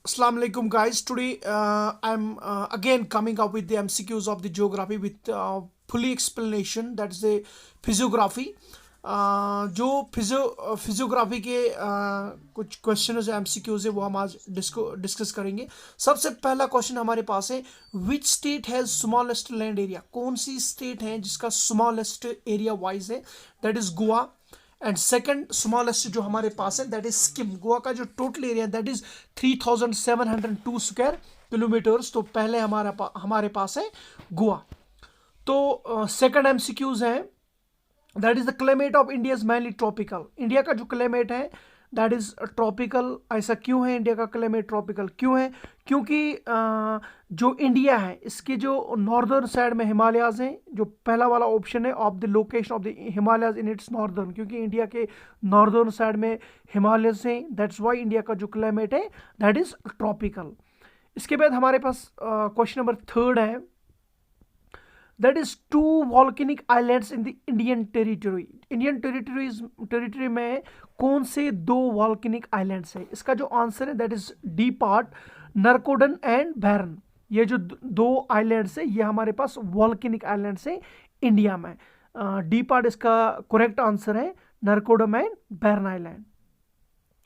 Assalamu alaikum guys. Today I'm again coming up with the MCQs of the geography with fully explanation. That's the physiography. जो physiography के कुछ question है MCQs है वो हम आज डिस्कस करेंगे। सबसे पहला क्वेश्चन हमारे पास है, which state has smallest land area? कौन सी स्टेट है जिसका स्मॉलेस्ट एरिया वाइज है? That is Goa. And second smallest जो हमारे पास है दैट इज सिक्किम। गोवा का जो total area that is 3702 square kilometres. तो पहले हमारे पास है गोवा। तो सेकंड एमसीक्यूज है, that is the climate of India is mainly tropical. India का जो क्लाइमेट है दैट इज ट्रॉपिकल। ऐसा क्यों है? इंडिया का क्लाइमेट ट्रॉपिकल क्यों है? क्योंकि जो इंडिया है इसके जो नॉर्दर्न साइड में हिमालयाज हैं। जो पहला वाला ऑप्शन है of the location of the Himalayas in its northern, क्योंकि इंडिया के नॉर्दर्न साइड में हिमालयस हैं। दैट्स वाई इंडिया का जो क्लाइमेट है दैट इज ट्रॉपिकल। इसके बाद हमारे पास क्वेश्चन नंबर थर्ड है, that is two volcanic islands in the Indian territory. Indian territory में कौन से दो वॉल्केनिक आइलैंड्स हैं? इसका जो आंसर है that is D part, Narcondam and Barren. ये जो दो आइलैंड्स है ये हमारे पास वॉल्केनिक आइलैंड्स हैं इंडिया में। डी पार्ट इसका करेक्ट आंसर है, नरकोडम एंड बैरन आइलैंड।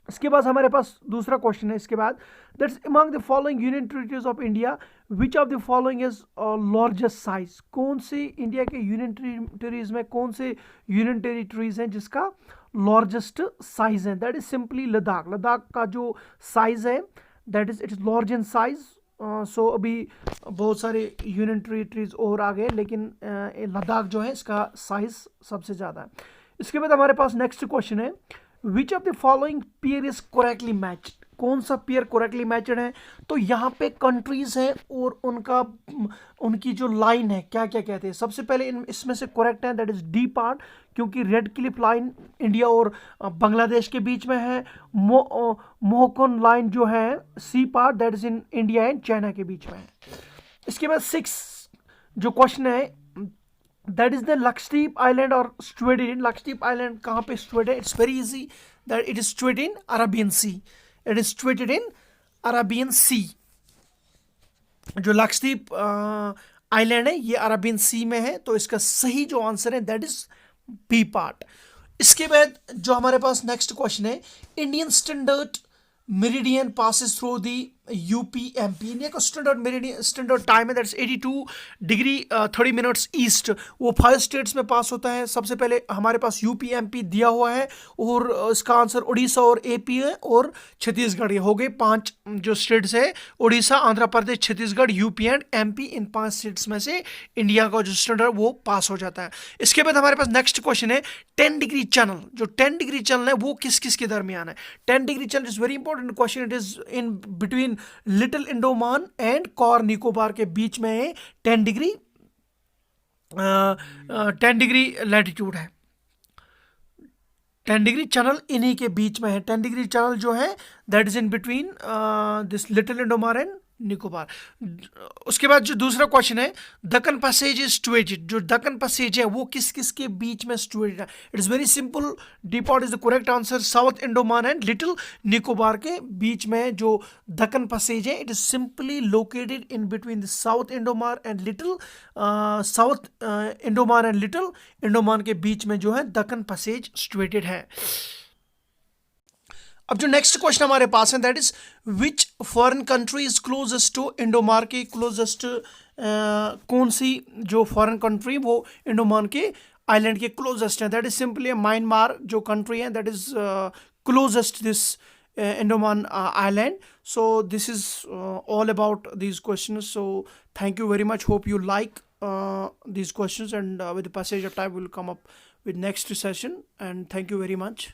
इसके बाद हमारे पास दूसरा क्वेश्चन है इसके बाद, that's among the following union territories of India which of the following is largest size? कौन से इंडिया के यूनियन टेरिटरीज में कौन से यूनियन टेरिटरीज हैं जिसका लार्जेस्ट साइज है? That is simply Ladakh. Ladakh का जो साइज है that is it is large in size. So अभी बहुत सारे यूनियन टेरिटरीज और आ गए, लेकिन लद्दाख जो है इसका साइज सबसे ज़्यादा है। इसके बाद हमारे पास नेक्स्ट क्वेश्चन है, which of the following pair is correctly matched? कौन सा पेयर करेक्टली मैच्ड है? तो यहाँ पे कंट्रीज है और उनकी जो लाइन है क्या क्या कहते हैं। सबसे पहले इसमें से करेक्ट है दैट इज डी पार्ट, क्योंकि रेड क्लिफ लाइन इंडिया और बांग्लादेश के बीच में है। मोहकन लाइन जो है see part that is in India and China के बीच में है। इसके बाद सिक्स जो क्वेश्चन है that is the Lakshadweep island और सिचुएटेड इन। लक्षद्वीप आइलैंड कहाँ पे सिचुएटेड है? It's very easy that it is situated in Arabian sea. It is situated in Arabian sea. जो लक्षद्वीप आइलैंड है ये अरेबियन सी में है, तो इसका सही जो आंसर है दैट इज बी पार्ट। इसके बाद जो हमारे पास नेक्स्ट क्वेश्चन है, Indian standard meridian passes through the UP MP. India का स्टैंडर्ड टाइम है दैट्स 82 डिग्री 30 मिनट्स ईस्ट। वो 5 स्टेट्स में पास होता है। सबसे पहले हमारे पास यूपीएमपी दिया हुआ है और इसका आंसर उड़ीसा और एपी है और छत्तीसगढ़। ये हो गए 5 जो स्टेट्स है, Odisha, Andhra Pradesh, Chhattisgarh, UP and MP. इन 5 स्टेट्स में से इंडिया का जो स्टैंडर्ड वो पास हो जाता है। इसके बाद हमारे पास नेक्स्ट क्वेश्चन है, 10 डिग्री चैनल। जो 10 डिग्री चैनल है वो किस किस के दरमियान है? 10 degree channel is very important question. It is in between little Andaman and Car Nicobar के बीच में है। 10 डिग्री लैटिट्यूड है। 10 डिग्री चैनल इन्हीं के बीच में है। 10 डिग्री चैनल जो है that is in between this little Andaman and Nicobar. उसके बाद जो दूसरा क्वेश्चन है, दक्कन पैसेज इज सिचुएटेड। जो दक्कन पैसेज है वो किस किस के बीच में सिचुएटेड है? It is very simple, D part is the correct answer. South Andaman and little Nicobar के बीच में जो दक्कन पैसेज है it is simply located in between the south Andaman and little Andaman के बीच में जो है दक्कन पैसेज सिचुएटेड है। अब जो नेक्स्ट क्वेश्चन हमारे पास है that is which foreign country is closest to Andaman के क्लोजेस्ट। कौन सी जो फॉरेन कंट्री वो इंडोमान के आइलैंड के क्लोजेस्ट है? दैट इज सिंपली म्यांमार जो कंट्री है that is closest this Andaman island. So this is all about these questions. So thank you very much, hope you like these questions, and with the passage of time we will come up with next session, and thank you very much.